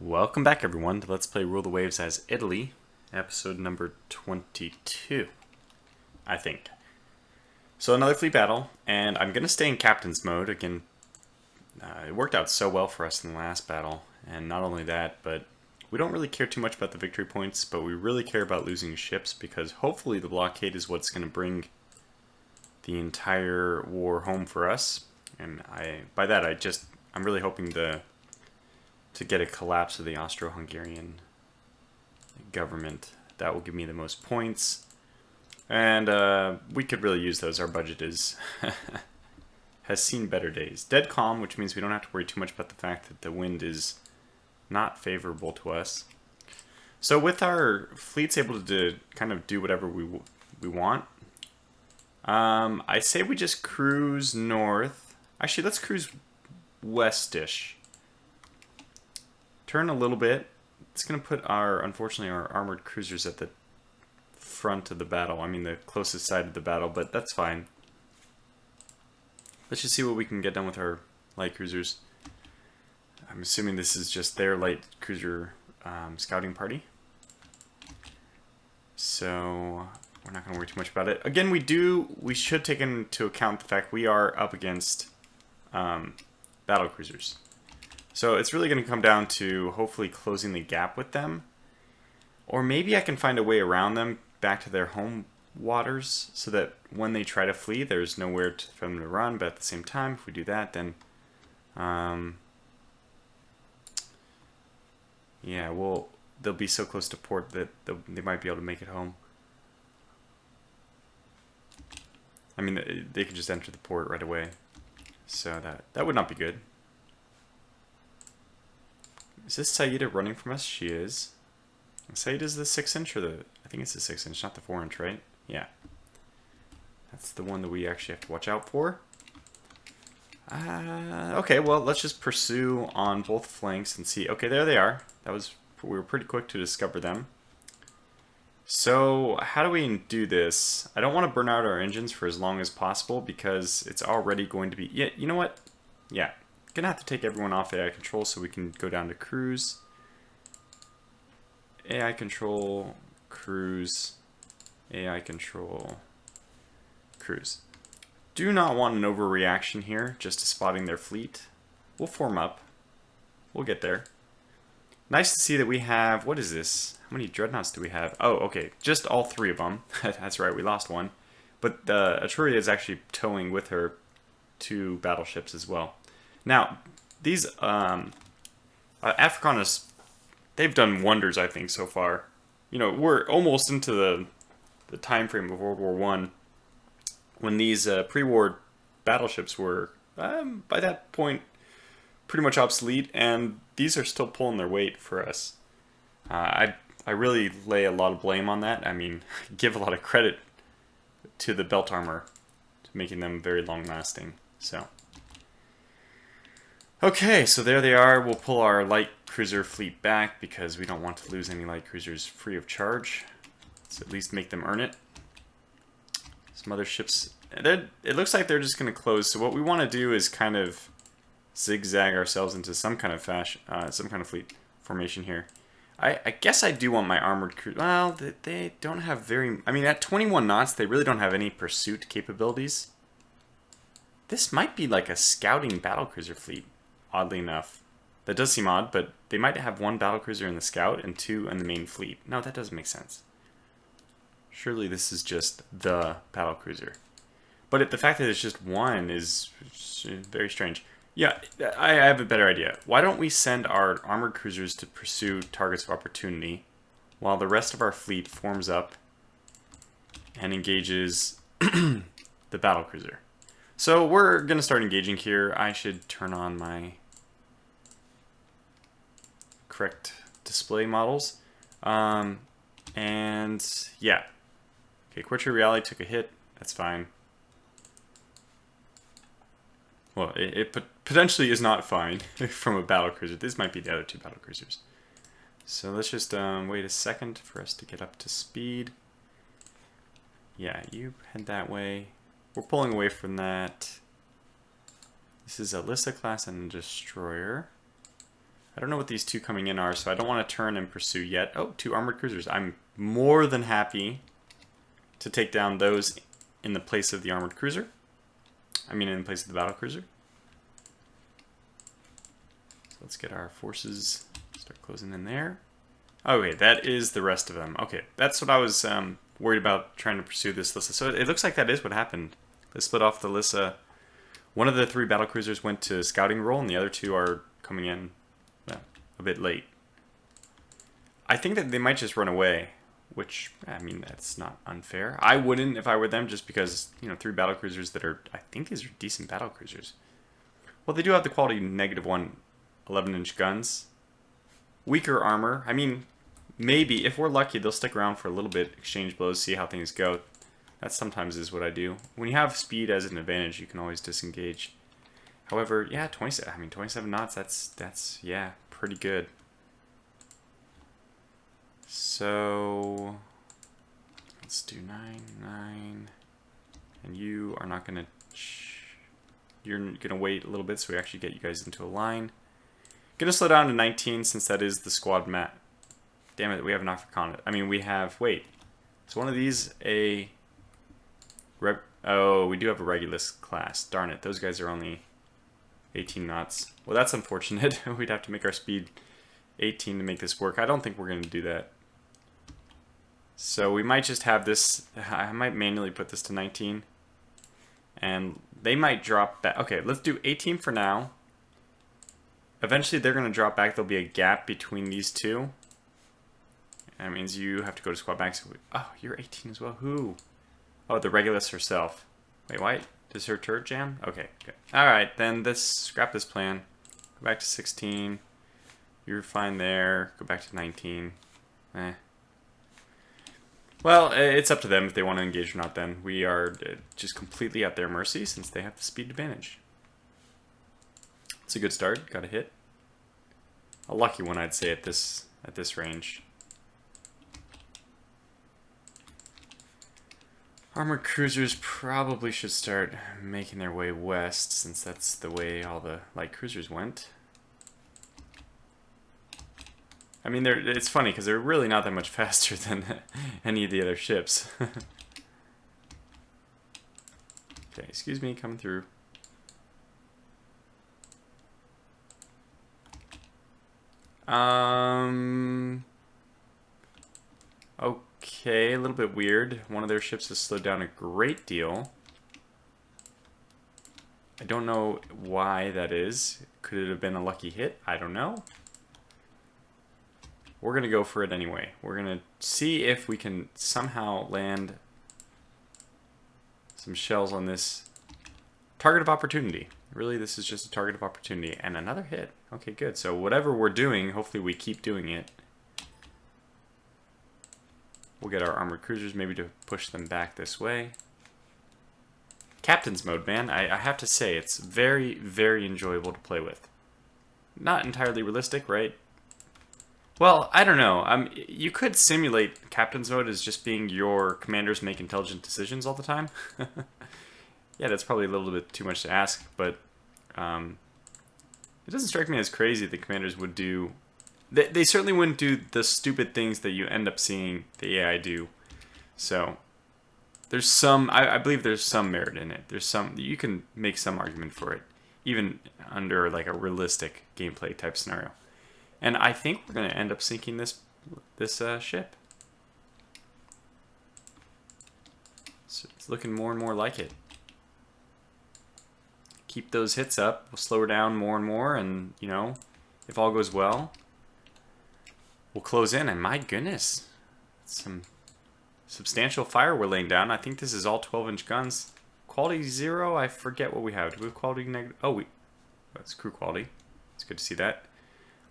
Welcome back, everyone, to Let's Play Rule the Waves as Italy, episode number 22, I think. So another fleet battle, and I'm going to stay in captain's mode. Again, it worked out so well for us in the last battle, and not only that, but we don't really care too much about the victory points, but we really care about losing ships, because hopefully the blockade is what's going to bring the entire war home for us. And by that, I'm really hoping to get a collapse of the Austro-Hungarian government. That will give me the most points. And we could really use those. Our budget is has seen better days. Dead calm, which means we don't have to worry too much about the fact that the wind is not favorable to us. So with our fleets able to kind of do whatever we want, I say we just cruise north. Actually, let's cruise westish. Turn a little bit. It's going to put unfortunately, our armored cruisers at the front of the battle. I mean, the closest side of the battle, but that's fine. Let's just see what we can get done with our light cruisers. I'm assuming this is just their light cruiser scouting party. So we're not going to worry too much about it. Again, we should take into account the fact we are up against battle cruisers. So it's really going to come down to hopefully closing the gap with them. Or maybe I can find a way around them back to their home waters so that when they try to flee, there's nowhere for them to run. But at the same time, if we do that, then yeah, they'll be so close to port that they might be able to make it home. I mean, they could just enter the port right away. So that would not be good. Is this Saida running from us? She is. Saida's the 6-inch or I think it's the 6-inch, not the 4-inch, right? Yeah. That's the one that we actually have to watch out for. Okay, well, let's just pursue on both flanks and see. Okay, there they are. We were pretty quick to discover them. So, how do we do this? I don't want to burn out our engines for as long as possible because it's already going to be... Yeah, you know what? Yeah. Gonna have to take everyone off AI control so we can go down to cruise. AI control, cruise, AI control, cruise. Do not want an overreaction here just to spotting their fleet. We'll form up. We'll get there. Nice to see that we have, what is this? How many dreadnoughts do we have? Oh, okay, just all 3 of them. That's right, we lost one. But Etruria is actually towing with her 2 battleships as well. Now, these Afrikaners, they've done wonders, I think, so far. You know, we're almost into the time frame of World War I, when these pre-war battleships were, by that point, pretty much obsolete, and these are still pulling their weight for us. I really lay a lot of blame on that. I mean, give a lot of credit to the belt armor, to making them very long-lasting. So... Okay, so there they are. We'll pull our light cruiser fleet back because we don't want to lose any light cruisers free of charge. Let's at least make them earn it. Some other ships, it looks like they're just going to close. So what we want to do is kind of zigzag ourselves into some kind of fleet formation here. I guess I do want my armored cruiser. Well, they don't have very... I mean, at 21 knots, they really don't have any pursuit capabilities. This might be like a scouting battlecruiser fleet. Oddly enough. That does seem odd, but they might have 1 battlecruiser in the scout and 2 in the main fleet. No, that doesn't make sense. Surely this is just the battlecruiser. But the fact that it's just 1 is very strange. Yeah, I have a better idea. Why don't we send our armored cruisers to pursue targets of opportunity while the rest of our fleet forms up and engages the battlecruiser? So we're going to start engaging here. I should turn on my correct display models. And yeah. Okay, Quartier Reale took a hit. That's fine. Well, it potentially is not fine from a battlecruiser. This might be the other 2 battlecruisers. So let's just wait a second for us to get up to speed. Yeah, you head that way. We're pulling away from that. This is a Lissa class and a destroyer. I don't know what these two coming in are, so I don't want to turn and pursue yet. Oh, 2 armored cruisers. I'm more than happy to take down those in the place of the armored cruiser. I mean, in place of the battle cruiser. So let's get our forces, start closing in there. Oh, wait, that is the rest of them. Okay, that's what I was worried about trying to pursue this Lissa. So it looks like that is what happened. They split off the Lissa. One of the 3 battle cruisers went to scouting role, and the other 2 are coming in a bit late. I think that they might just run away, which, I mean, that's not unfair. I wouldn't if I were them, just because, you know, 3 battle cruisers that are, I think these are decent battle cruisers. Well, they do have the quality -1 11-inch guns. Weaker armor. I mean, maybe, if we're lucky, they'll stick around for a little bit, exchange blows, see how things go. That sometimes is what I do. When you have speed as an advantage, you can always disengage. However, yeah, 27 knots, that's yeah, pretty good. So let's do 9. And you are not gonna you're gonna wait a little bit so we actually get you guys into a line. Gonna slow down to 19 since that is the squad mat. Damn it, we have an Africana. I mean, we have, wait. So one of these oh, we do have a Regulus class. Darn it, those guys are only 18 knots. Well, that's unfortunate. We'd have to make our speed 18 to make this work. I don't think we're going to do that. So we might just have this. I might manually put this to 19. And they might drop back. Okay, let's do 18 for now. Eventually they're going to drop back. There'll be a gap between these two. That means you have to go to squad back. So oh, you're 18 as well. Who? Oh, the Regulus herself. Wait, why? Does her turret jam? Okay, good. Alright, then scrap this plan. Go back to 16. You're fine there. Go back to 19. Well, it's up to them if they want to engage or not then. We are just completely at their mercy since they have the speed advantage. It's a good start. Got a hit. A lucky one, I'd say, at this range. Armored cruisers probably should start making their way west, since that's the way all the light cruisers went. I mean, it's funny, because they're really not that much faster than any of the other ships. Okay, excuse me, coming through. Okay, a little bit weird. One of their ships has slowed down a great deal. I don't know why that is. Could it have been a lucky hit? I don't know. We're going to go for it anyway. We're going to see if we can somehow land some shells on this target of opportunity. Really, this is just a target of opportunity. And another hit. Okay, good. So whatever we're doing, hopefully we keep doing it. We'll get our armored cruisers maybe to push them back this way. Captain's mode, man. I have to say, it's very, very enjoyable to play with. Not entirely realistic, right? Well, I don't know. You could simulate captain's mode as just being your commanders make intelligent decisions all the time. Yeah, that's probably a little bit too much to ask, but it doesn't strike me as crazy the commanders would do. They certainly wouldn't do the stupid things that you end up seeing the AI do. So there's some, I believe there's some merit in it. There's some, you can make some argument for it, even under like a realistic gameplay type scenario. And I think we're going to end up sinking this ship. So it's looking more and more like it. Keep those hits up. We'll slow her down more and more, and you know, if all goes well, we'll close in. And my goodness, some substantial fire we're laying down. I think this is all 12-inch guns. Quality 0. I forget what we have. Do we have quality negative? Oh, that's crew quality. It's good to see that.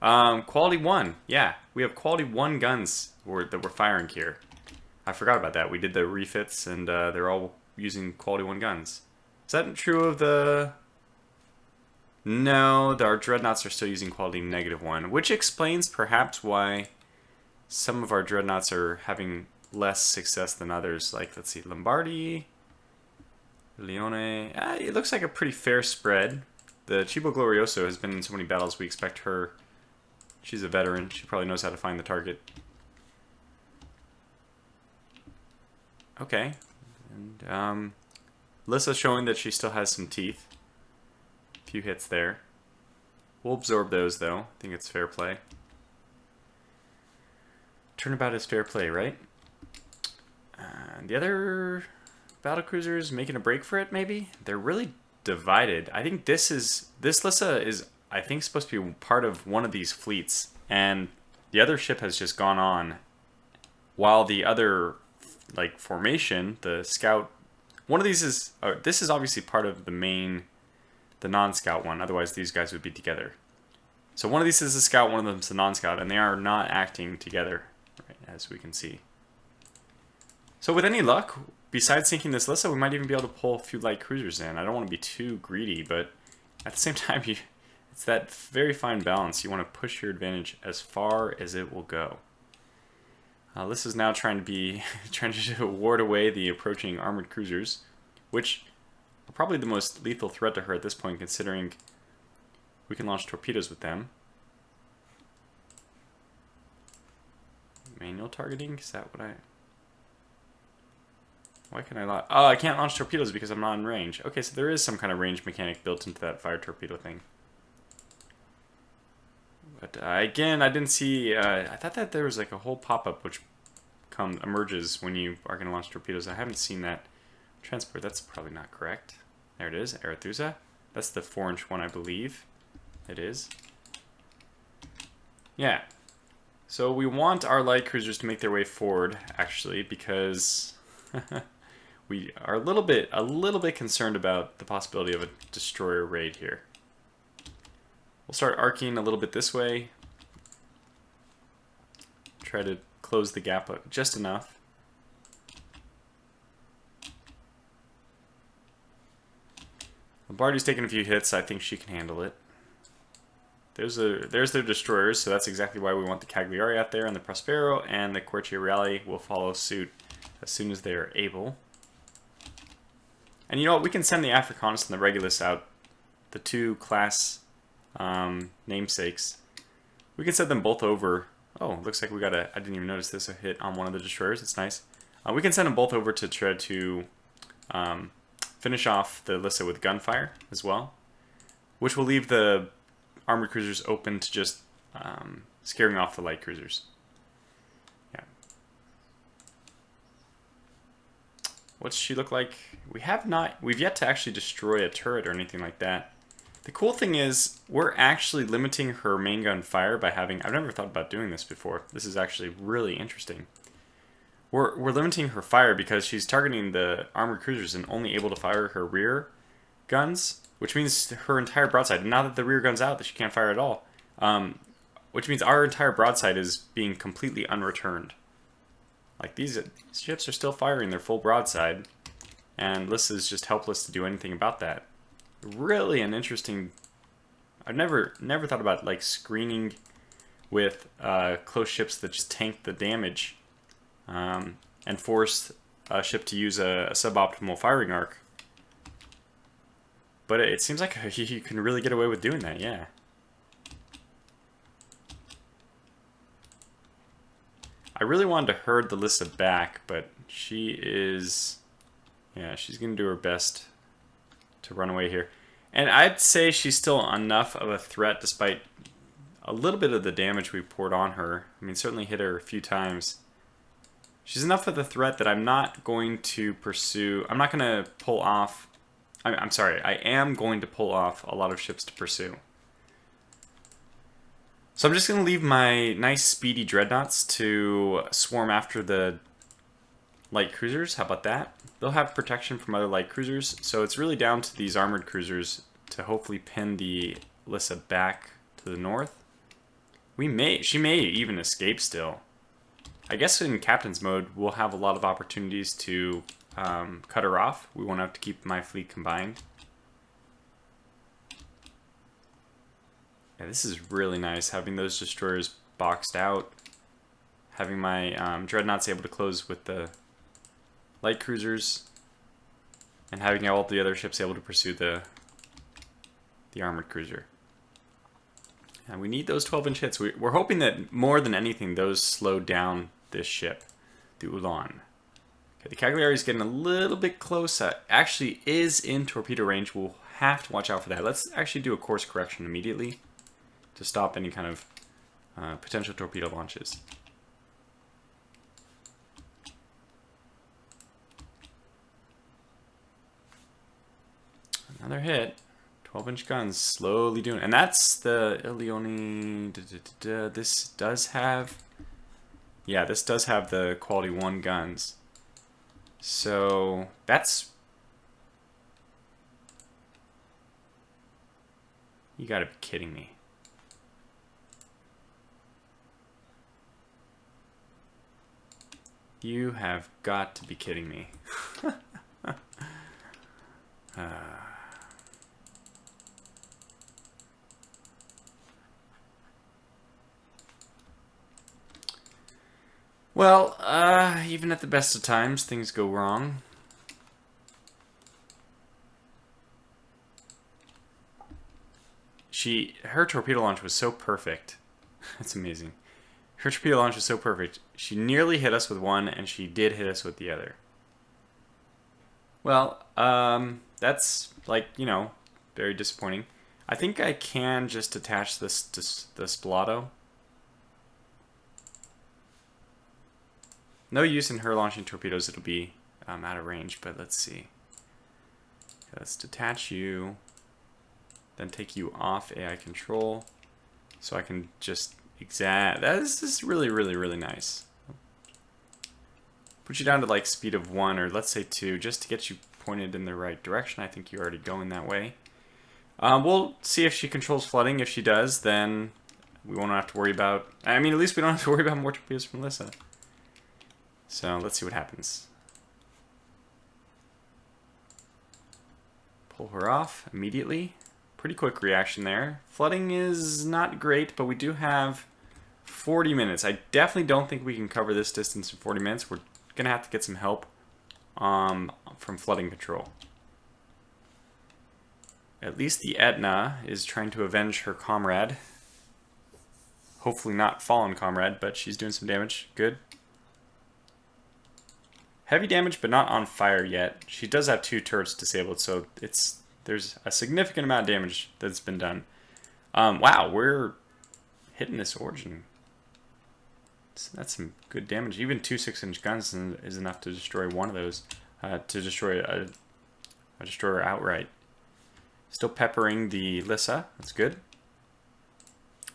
Quality 1. Yeah, we have quality 1 guns that we're firing here. I forgot about that. We did the refits, and they're all using quality 1 guns. Is that true of the... No, our dreadnoughts are still using quality -1, which explains perhaps why some of our dreadnoughts are having less success than others. Like, let's see, Lombardi, Leone. It looks like a pretty fair spread. The Cibo Glorioso has been in so many battles, we expect her She's a veteran. She probably knows how to find the target. Okay. And Lissa's showing that she still has some teeth. A few hits there. We'll absorb those, though. I think it's fair play. Turnabout is fair play, right? The other battlecruisers making a break for it, maybe? They're really divided. I think this Lissa is, I think, supposed to be part of one of these fleets. And the other ship has just gone on. While the other, like, formation, the scout... One of these is... this is obviously part of the main... The non-scout one. Otherwise, these guys would be together. So one of these is the scout, one of them is the non-scout. And they are not acting together, right, as we can see. So with any luck, besides sinking this Lissa, we might even be able to pull a few light cruisers in. I don't want to be too greedy, but at the same time, it's that very fine balance. You want to push your advantage as far as it will go. Lissa's now trying to ward away the approaching armored cruisers, which are probably the most lethal threat to her at this point, considering we can launch torpedoes with them. Manual targeting? Is that what I... Why can I launch? Oh, I can't launch torpedoes because I'm not in range. Okay, so there is some kind of range mechanic built into that fire torpedo thing. But again, I didn't see... I thought that there was like a whole pop-up which emerges when you are going to launch torpedoes. I haven't seen that. Transport, that's probably not correct. There it is, Arethusa. That's the 4-inch one, I believe. It is. Yeah. So we want our light cruisers to make their way forward, actually, because... we are a little bit concerned about the possibility of a destroyer raid here. We'll start arcing a little bit this way. Try to close the gap up just enough. Lombardi's taking a few hits. I think she can handle it. There's their destroyers, so that's exactly why we want the Cagliari out there, and the Prospero and the Quartier Reale will follow suit as soon as they are able. And you know what? We can send the Africanus and the Regulus out, the two class namesakes. We can send them both over. Oh, looks like we got a... I didn't even notice this, a hit on one of the destroyers. It's nice. We can send them both over to try to finish off the Lissa with gunfire as well, which will leave the armored cruisers open to just scaring off the light cruisers. What's she look like? We've yet to actually destroy a turret or anything like that. The cool thing is, we're actually limiting her main gun fire by having... I've never thought about doing this before. This is actually really interesting. We're limiting her fire because she's targeting the armored cruisers and only able to fire her rear guns, which means her entire broadside. Now that the rear gun's out, that she can't fire at all. Which means our entire broadside is being completely unreturned. Like, these ships are still firing their full broadside, and Lissa's just helpless to do anything about that. Really an interesting... I've never thought about, like, screening with close ships that just tank the damage and force a ship to use a suboptimal firing arc. But it seems like you can really get away with doing that, yeah. I really wanted to herd the Lissa back, but she is... Yeah, she's going to do her best to run away here. And I'd say she's still enough of a threat despite a little bit of the damage we poured on her. I mean, certainly hit her a few times. She's enough of a threat that I'm not going to pursue... I'm not going to pull off... I'm sorry, I am going to pull off a lot of ships to pursue. So I'm just going to leave my nice speedy dreadnoughts to swarm after the light cruisers. How about that? They'll have protection from other light cruisers, so it's really down to these armored cruisers to hopefully pin the Lissa back to the north. She may even escape still. I guess in captain's mode, we'll have a lot of opportunities to cut her off. We won't have to keep my fleet combined. Yeah, this is really nice, having those destroyers boxed out. Having my dreadnoughts able to close with the light cruisers. And having all the other ships able to pursue the armored cruiser. And we need those 12-inch hits. We're hoping that more than anything, those slow down this ship, the Ulan. Okay, the Cagliari is getting a little bit close. Actually is in torpedo range. We'll have to watch out for that. Let's actually do a course correction immediately to stop any kind of potential torpedo launches. Another hit. 12-inch guns slowly doing, and that's the Ilione. This does have, yeah, this does have the quality 1 guns. So that's, you gotta be kidding me. You have got to be kidding me. Well, even at the best of times, things go wrong. Her torpedo launch was so perfect. That's amazing. Her torpedo launch was so perfect. She nearly hit us with one, and she did hit us with the other. Well, that's, like, you know, very disappointing. I think I can just attach this to the Spalato. No use in her launching torpedoes. It'll be out of range, but let's see. Okay, let's detach you, then take you off AI control, so I can just this is really, really, really nice. Put you down to like speed of 1, or let's say 2, just to get you pointed in the right direction. I think you're already going that way. We'll see if she controls flooding. If she does, then we won't have to worry about, I mean, at least we don't have to worry about more torpedoes from Lissa. So let's see what happens. Pull her off immediately. Pretty quick reaction there. Flooding is not great, but we do have 40 minutes. I definitely don't think we can cover this distance in 40 minutes. We're going to have to get some help from flooding control. At least the Etna is trying to avenge her comrade. Hopefully not fallen comrade, but she's doing some damage. Good. Heavy damage, but not on fire yet. She does have 2 turrets disabled, so there's a significant amount of damage that's been done. Wow, we're hitting this origin. That's some good damage. Even 2 6-inch guns is enough to destroy one of those. To destroy a destroyer outright. Still peppering the Lissa. That's good.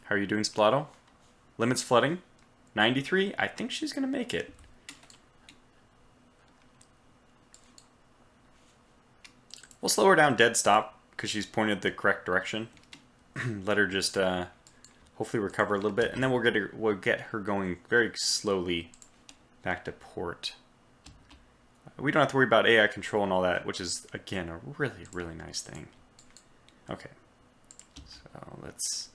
How are you doing, Spalato? Limits flooding. 93. I think she's going to make it. We'll slow her down dead stop because she's pointed the correct direction. Let her just hopefully recover a little bit, and then we'll get her going very slowly back to port. We don't have to worry about AI control and all that, which is again a really, really nice thing. Okay, so let's.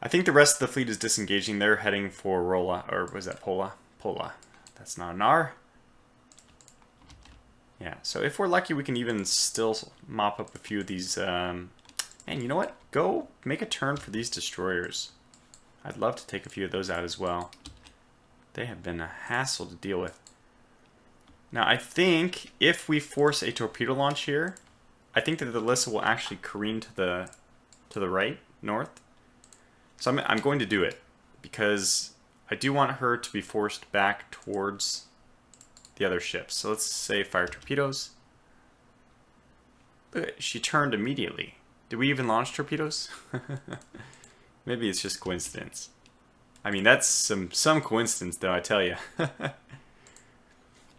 I think the rest of the fleet is disengaging. They're heading for Rolla, or was that Pola? Pola. That's not an R. Yeah, so if we're lucky, we can even still mop up a few of these. And you know what? Go make a turn for these destroyers. I'd love to take a few of those out as well. They have been a hassle to deal with. Now, I think if we force a torpedo launch here, I think that the Lissa will actually careen to the right, north. So I'm going to do it because I do want her to be forced back towards the other ships. So let's say fire torpedoes. Look, she turned immediately. Did we even launch torpedoes? Maybe it's just coincidence. I mean, that's some coincidence, though, I tell you.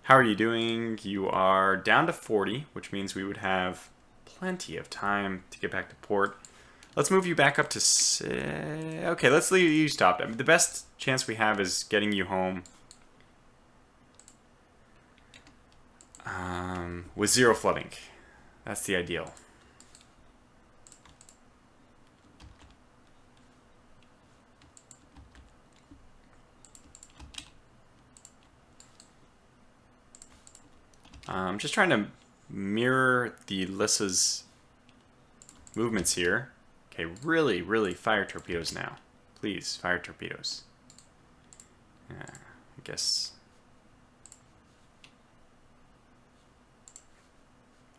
How are you doing? You are down to 40, which means we would have plenty of time to get back to port. Let's move you back up to... Okay, let's leave you stopped. I mean, the best chance we have is getting you home with 0 flooding. That's the ideal. I'm just trying to mirror the Lissa's movements here. Okay, really, really fire torpedoes now. Please, fire torpedoes. I guess.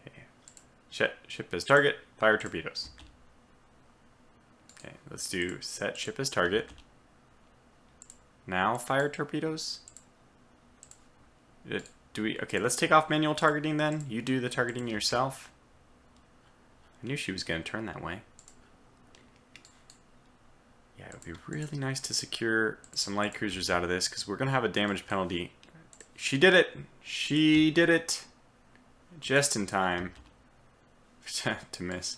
Okay. Ship as target, fire torpedoes. Okay, let's do set ship as target. Now fire torpedoes. Okay, let's take off manual targeting then. You do the targeting yourself. I knew she was going to turn that way. Yeah, it would be really nice to secure some light cruisers out of this, because we're going to have a damage penalty. She did it! She did it! Just in time to miss.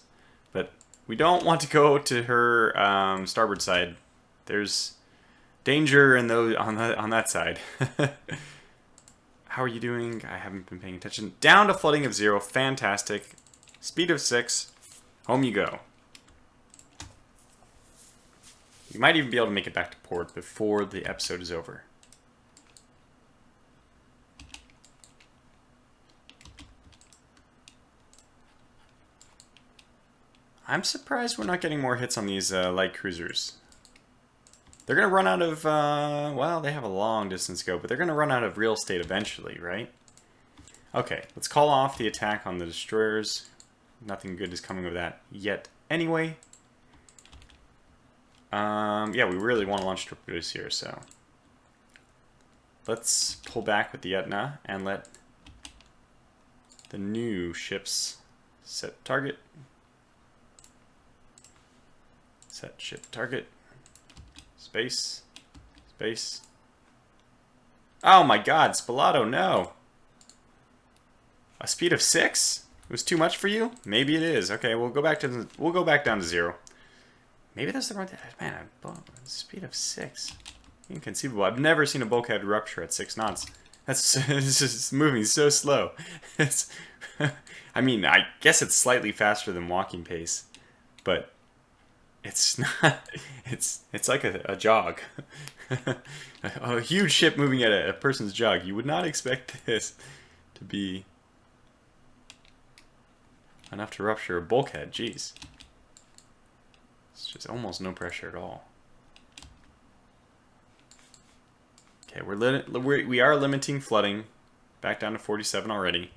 But we don't want to go to her starboard side. There's danger in those on that side. How are you doing? I haven't been paying attention. Down to flooding of 0. Fantastic. Speed of 6. Home you go. You might even be able to make it back to port before the episode is over. I'm surprised we're not getting more hits on these light cruisers. They're going to run out of, well, they have a long distance to go, but they're going to run out of real estate eventually, right? Okay, let's call off the attack on the destroyers. Nothing good is coming of that yet anyway. Yeah, we really want to launch torpedoes here, so let's pull back with the Etna and let the new ships set target. Set ship target. Space. Space. Oh my god, Spalato, no! A speed of 6? It was too much for you? Maybe it is. Okay, we'll go back down to 0. Maybe that's the wrong thing. Man, speed of 6. Inconceivable. I've never seen a bulkhead rupture at 6 knots. That's it's just moving so slow. It's I mean, I guess it's slightly faster than walking pace, but it's not. It's like a jog. A huge ship moving at a person's jog. You would not expect this to be enough to rupture a bulkhead. Jeez. It's just almost no pressure at all. Okay, we are limiting flooding. Back down to 47 already.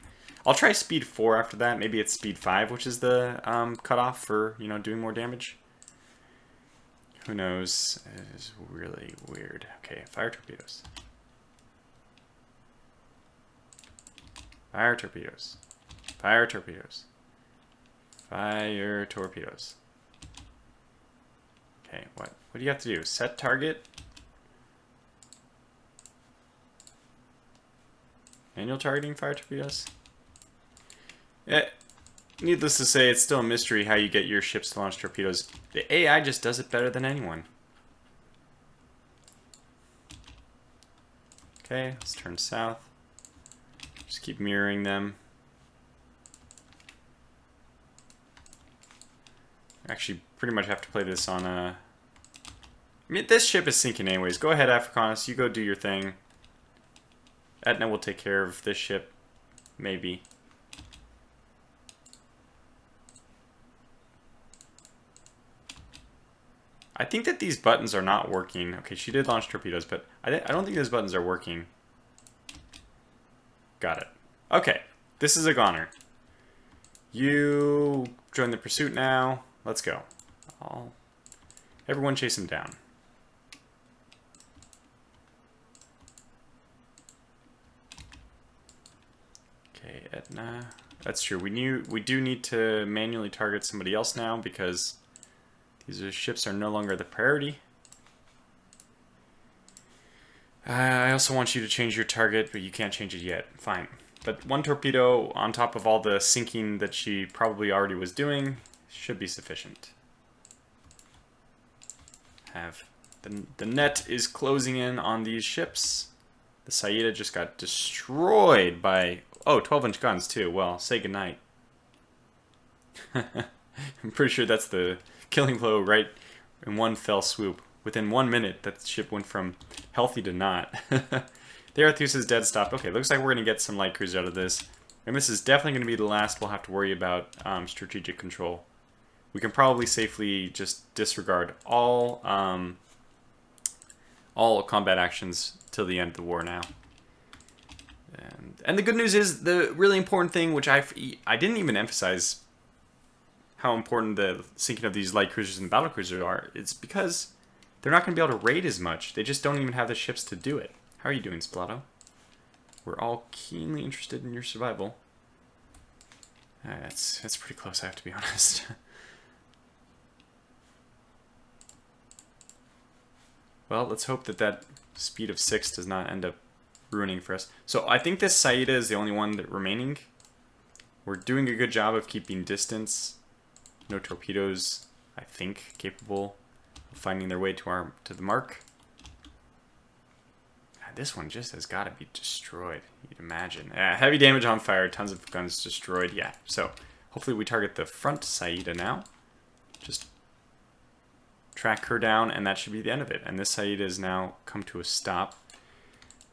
I'll try speed 4 after that. Maybe it's speed 5, which is the cutoff for, you know, doing more damage. Who knows? It is really weird. Okay, fire torpedoes. Fire torpedoes. Fire torpedoes. Fire torpedoes. Okay, what do you have to do? Set target. Manual targeting fire torpedoes. Needless to say, it's still a mystery how you get your ships to launch torpedoes. The AI just does it better than anyone. Okay, let's turn south. Just keep mirroring them. Actually, pretty much have to play this on a... I mean, this ship is sinking anyways. Go ahead, Africanus. You go do your thing. Etna will take care of this ship. Maybe. I think that these buttons are not working. Okay, she did launch torpedoes, but I don't think those buttons are working. Got it. Okay, this is a goner. You join the pursuit now. Let's go. Everyone chase him down. Okay, Etna. That's true. We do need to manually target somebody else now because these ships are no longer the priority. I also want you to change your target, but you can't change it yet. Fine. But one torpedo on top of all the sinking that she probably already was doing should be sufficient. The net is closing in on these ships. The Saida just got destroyed by... Oh, 12-inch guns too. Well, say goodnight. I'm pretty sure that's the killing blow right in one fell swoop. Within 1 minute, that ship went from healthy to not. The Arethus is dead stopped. Okay, looks like we're going to get some light cruise out of this. And this is definitely going to be the last we'll have to worry about strategic control. we can probably safely just disregard all combat actions till the end of the war now. And the good news is, the really important thing, which I didn't even emphasize how important the sinking of these light cruisers and battle cruisers are. It's because they're not going to be able to raid as much. They just don't even have the ships to do it. How are you doing, Spalato? We're all keenly interested in your survival. That's pretty close, I have to be honest. Well, let's hope that that speed of 6 does not end up ruining for us. So I think this Saida is the only one that remaining. We're doing a good job of keeping distance. No torpedoes, I think, capable of finding their way to the mark. God, this one just has got to be destroyed. You'd imagine. Heavy damage on fire, tons of guns destroyed. Yeah, so hopefully we target the front Saida now. Just track her down, and that should be the end of it. And this Saida has now come to a stop.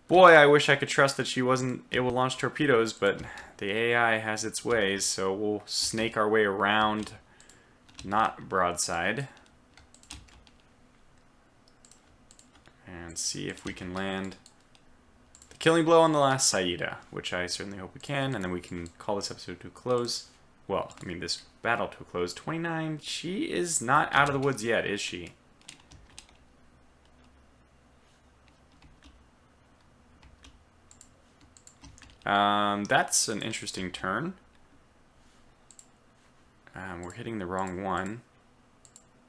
Boy, I wish I could trust that she wasn't able to launch torpedoes, but the AI has its ways, so we'll snake our way around, not broadside, and see if we can land the killing blow on the last Saida, which I certainly hope we can, and then we can call this episode to a close. Well, I mean, this battle to a close. 29, she is not out of the woods yet, is she? That's an interesting turn. We're hitting the wrong one.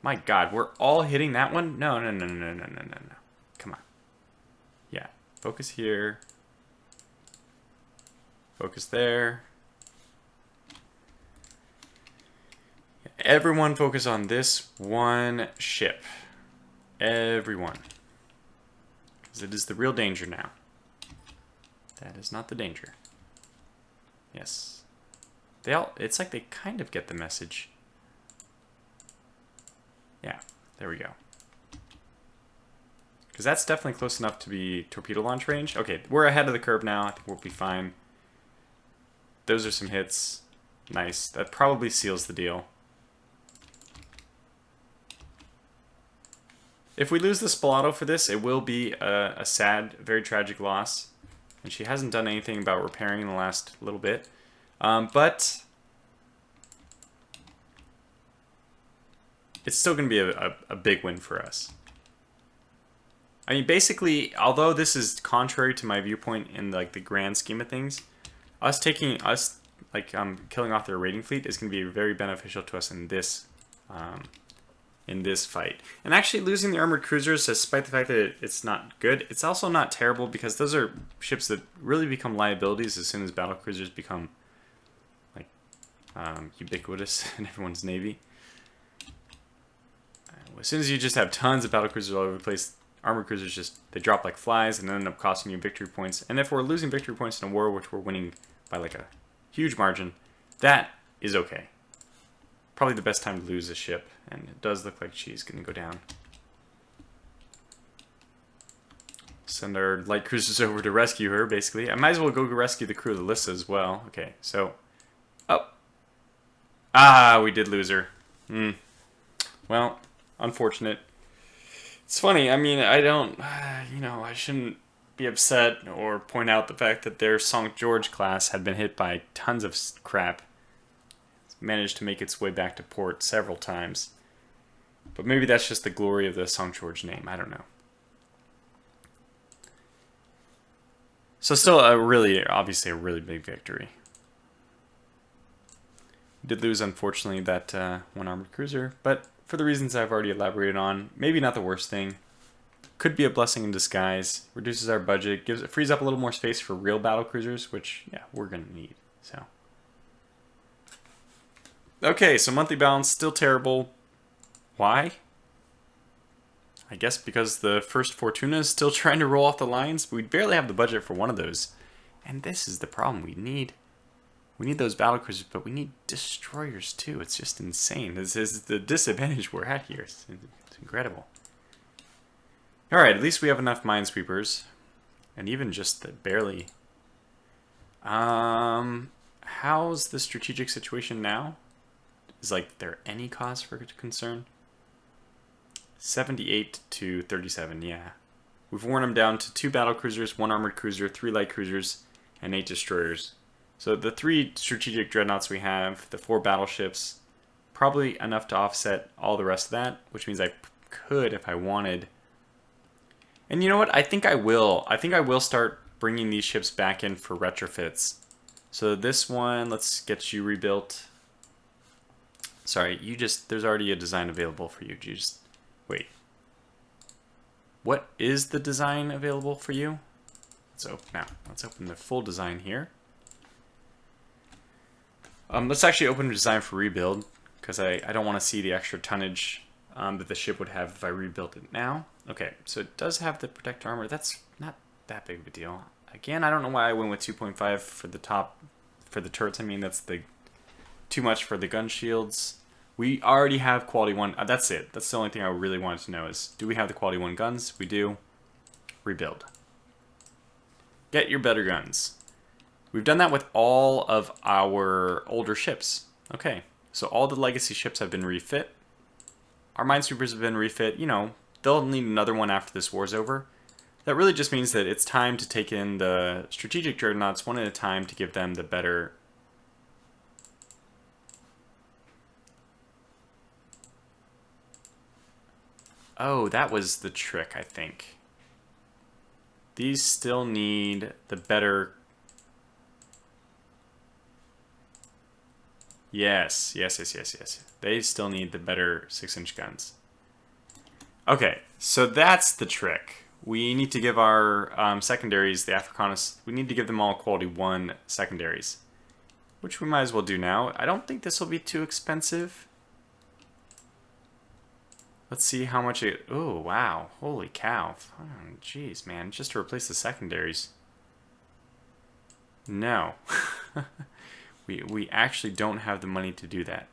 My God, we're all hitting that one? No. Come on. Yeah, focus here. Focus there. Everyone focus on this one ship. Everyone. Because it is the real danger now. That is not the danger. Yes. It's like they kind of get the message. Yeah, there we go. Because that's definitely close enough to be torpedo launch range. Okay, we're ahead of the curve now. I think we'll be fine. Those are some hits. Nice. That probably seals the deal. If we lose the Spalato for this, it will be a sad, very tragic loss. And she hasn't done anything about repairing in the last little bit. But it's still going to be a big win for us. I mean, basically, although this is contrary to my viewpoint in like the grand scheme of things, killing off their raiding fleet is going to be very beneficial to us in this fight. And actually losing the armored cruisers, despite the fact that it's not good, it's also not terrible, because those are ships that really become liabilities as soon as battle cruisers become like ubiquitous in everyone's navy. As soon as you just have tons of battle cruisers all over the place, armored cruisers they drop like flies and end up costing you victory points. And if we're losing victory points in a war which we're winning by like a huge margin, that is okay. Probably the best time to lose a ship, and it does look like she's going to go down. Send our light cruisers over to rescue her, basically. I might as well go rescue the crew of the Lissa as well. Okay, so... Oh. Ah, we did lose her. Well, unfortunate. It's funny, I mean, I don't... I shouldn't be upset or point out the fact that their St. George class had been hit by tons of crap. Managed to make its way back to port several times. But maybe that's just the glory of the St. George name. I don't know. So still obviously a really big victory. We did lose, unfortunately, that one armored cruiser, but for the reasons I've already elaborated on, maybe not the worst thing. Could be a blessing in disguise. Reduces our budget, frees up a little more space for real battle cruisers, which, yeah, we're going to need. So... Okay, so monthly balance, still terrible. Why? I guess because the first Fortuna is still trying to roll off the lines, but we barely have the budget for one of those. And this is the problem we need. We need those battlecruisers, but we need destroyers too. It's just insane. This is the disadvantage we're at here. It's incredible. Alright, at least we have enough minesweepers. And even just barely. How's the strategic situation now? Is like there any cause for concern? 78 to 37, yeah. We've worn them down to 2 battle cruisers, 1 armored cruiser, 3 light cruisers, and 8 destroyers. So the 3 strategic dreadnoughts we have, the 4 battleships, probably enough to offset all the rest of that, which means I could if I wanted. And you know what? I think I will. I think I will start bringing these ships back in for retrofits. So this one, let's get you rebuilt. Sorry, there's already a design available for you. You just, wait. What is the design available for you? Let's open the full design here. Let's actually open a design for rebuild, because I don't want to see the extra tonnage that the ship would have if I rebuilt it now. Okay, so it does have the protect armor. That's not that big of a deal. Again, I don't know why I went with 2.5 for the top, for the turrets. I mean, that's too much for the gun shields. We already have quality 1. That's it. That's the only thing I really wanted to know is, do we have the quality 1 guns? We do. Rebuild. Get your better guns. We've done that with all of our older ships. Okay, so all the legacy ships have been refit. Our minesweepers have been refit. You know, they'll need another one after this war's over. That really just means that it's time to take in the strategic dreadnoughts one at a time to give them the better... Oh, that was the trick, I think. These still need the better... Yes. They still need the better 6-inch guns. Okay, so that's the trick. We need to give our secondaries, the Africanus, we need to give them all quality 1 secondaries. Which we might as well do now. I don't think this will be too expensive. Let's see how much it... Oh, wow. Holy cow. Oh, jeez, man. Just to replace the secondaries. No. we actually don't have the money to do that.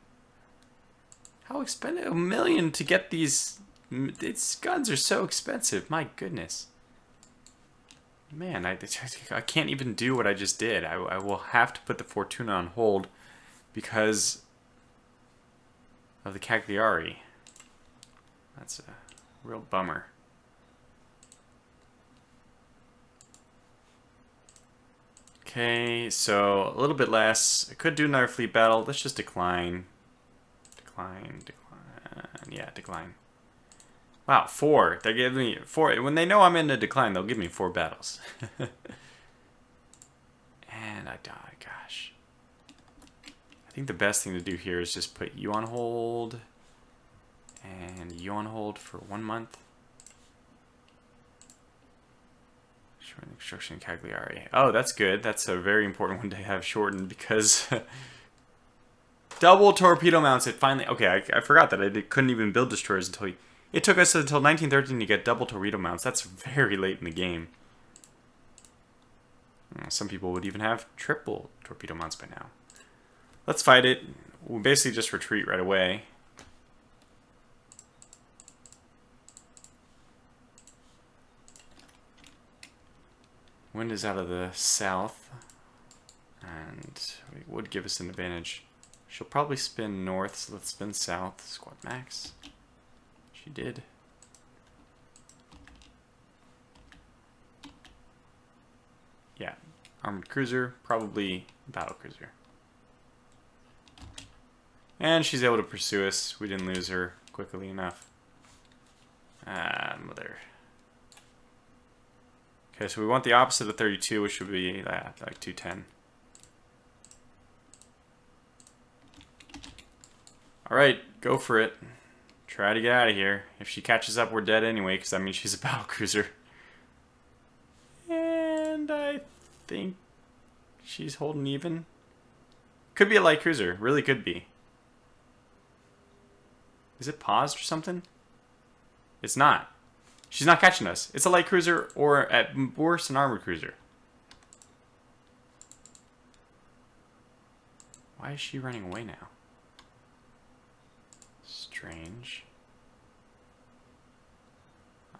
How expensive? $1 million to get these... These guns are so expensive. My goodness. Man, I can't even do what I just did. I will have to put the Fortuna on hold because of the Cagliari. That's a real bummer. Okay, so a little bit less. I could do another fleet battle. Let's just decline. Decline. Yeah, decline. Wow, 4. They give me 4. When they know I'm in a decline, they'll give me 4 battles. And I die, gosh. I think the best thing to do here is just put you on hold. And you on hold for 1 month. Shorten construction Cagliari. Oh, that's good. That's a very important one to have shortened because double torpedo mounts. It finally. Okay, I forgot that I couldn't even build destroyers until it took us until 1913 to get double torpedo mounts. That's very late in the game. Some people would even have triple torpedo mounts by now. Let's fight it. We'll basically just retreat right away. Wind is out of the south, and it would give us an advantage. She'll probably spin north, so let's spin south. Squad max. She did. Yeah, armored cruiser, probably battle cruiser. And she's able to pursue us. We didn't lose her quickly enough. Mother. Okay, so we want the opposite of 32, which would be like 210. Alright, go for it. Try to get out of here. If she catches up, we're dead anyway, because that means she's a battle cruiser. And I think she's holding even. Could be a light cruiser. Really could be. Is it paused or something? It's not. She's not catching us. It's a light cruiser or at worst an armored cruiser. Why is she running away now? Strange.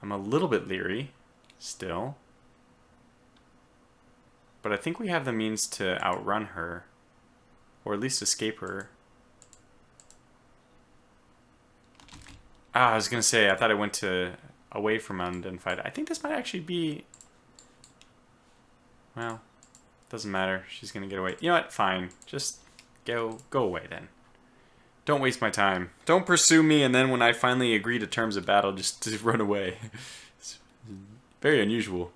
I'm a little bit leery still. But I think we have the means to outrun her. Or at least escape her. Ah, I was gonna say, I thought I went to away from unidentified. I think this might actually be... Well, doesn't matter. She's gonna get away. You know what? Fine. Just go away then. Don't waste my time. Don't pursue me, and then when I finally agree to terms of battle, just run away. It's very unusual.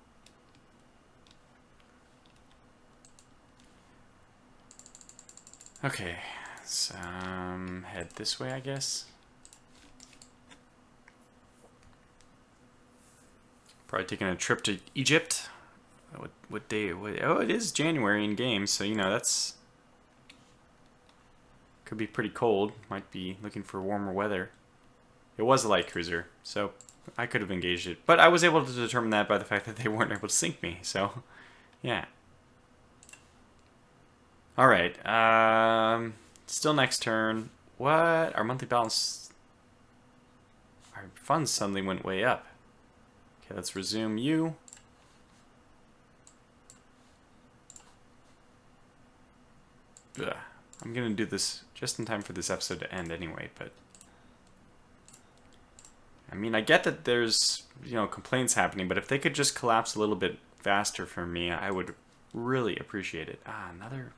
Okay, so head this way, I guess. Probably taking a trip to Egypt. What day? Oh, it is January in game, so you know that's could be pretty cold. Might be looking for warmer weather. It was a light cruiser, so I could have engaged it, but I was able to determine that by the fact that they weren't able to sink me. So, yeah. All right. Still next turn. What? Our monthly balance. Our funds suddenly went way up. Okay, let's resume you. Ugh. I'm gonna do this just in time for this episode to end anyway, but I mean, I get that there's, you know, complaints happening, but if they could just collapse a little bit faster for me, I would really appreciate it. Ah, another.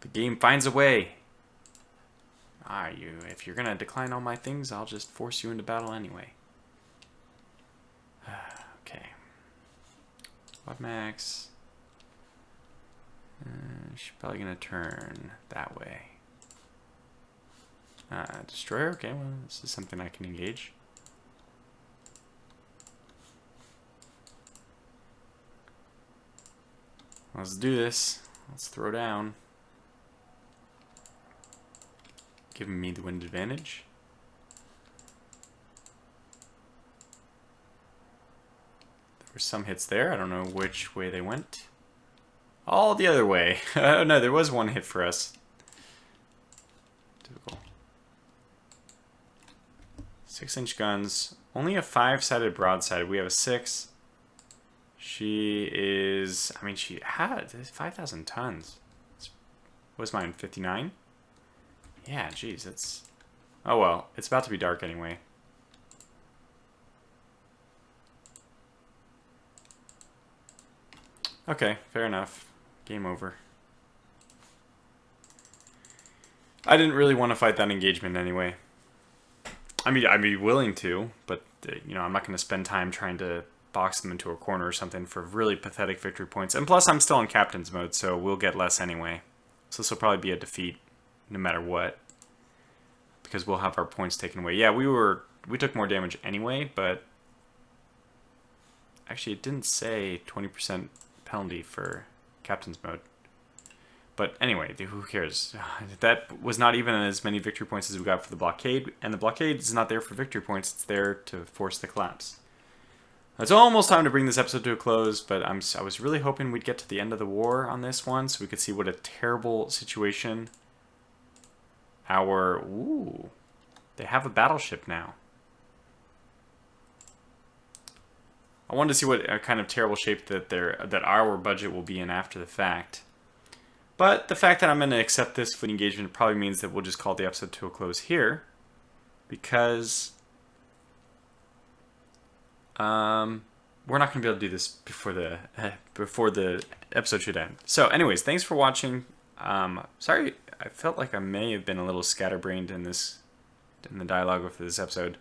The game finds a way. Ah, if you're gonna decline all my things, I'll just force you into battle anyway. Okay. What max? She's probably gonna turn that way. Destroyer? Okay, well, this is something I can engage. Let's do this. Let's throw down. Giving me the wind advantage. There were some hits there. I don't know which way they went. All the other way. Oh no, there was one hit for us. Typical. 6-inch guns. Only a 5-sided broadside. We have a 6. She is... I mean, she had 5,000 tons. What was mine? 59? Yeah, geez, that's... Oh well, it's about to be dark anyway. Okay, fair enough. Game over. I didn't really want to fight that engagement anyway. I mean, I'd be willing to, but, you know, I'm not going to spend time trying to box them into a corner or something for really pathetic victory points. And plus, I'm still in captain's mode, so we'll get less anyway. So this will probably be a defeat, no matter what. Because we'll have our points taken away. Yeah, we took more damage anyway, but... Actually, it didn't say 20% penalty for captain's mode. But anyway, who cares? That was not even as many victory points as we got for the blockade, and the blockade is not there for victory points, it's there to force the collapse. It's almost time to bring this episode to a close, but I was really hoping we'd get to the end of the war on this one, so we could see what a terrible situation ooh, they have a battleship now. I wanted to see what kind of terrible shape that our budget will be in after the fact. But the fact that I'm going to accept this fleet engagement probably means that we'll just call the episode to a close here. Because we're not going to be able to do this before the episode should end. So anyways, thanks for watching. Sorry, I felt like I may have been a little scatterbrained in the dialogue of this episode.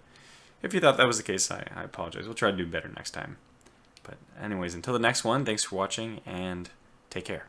If you thought that was the case, I apologize. We'll try to do better next time. But anyways, until the next one, thanks for watching and take care.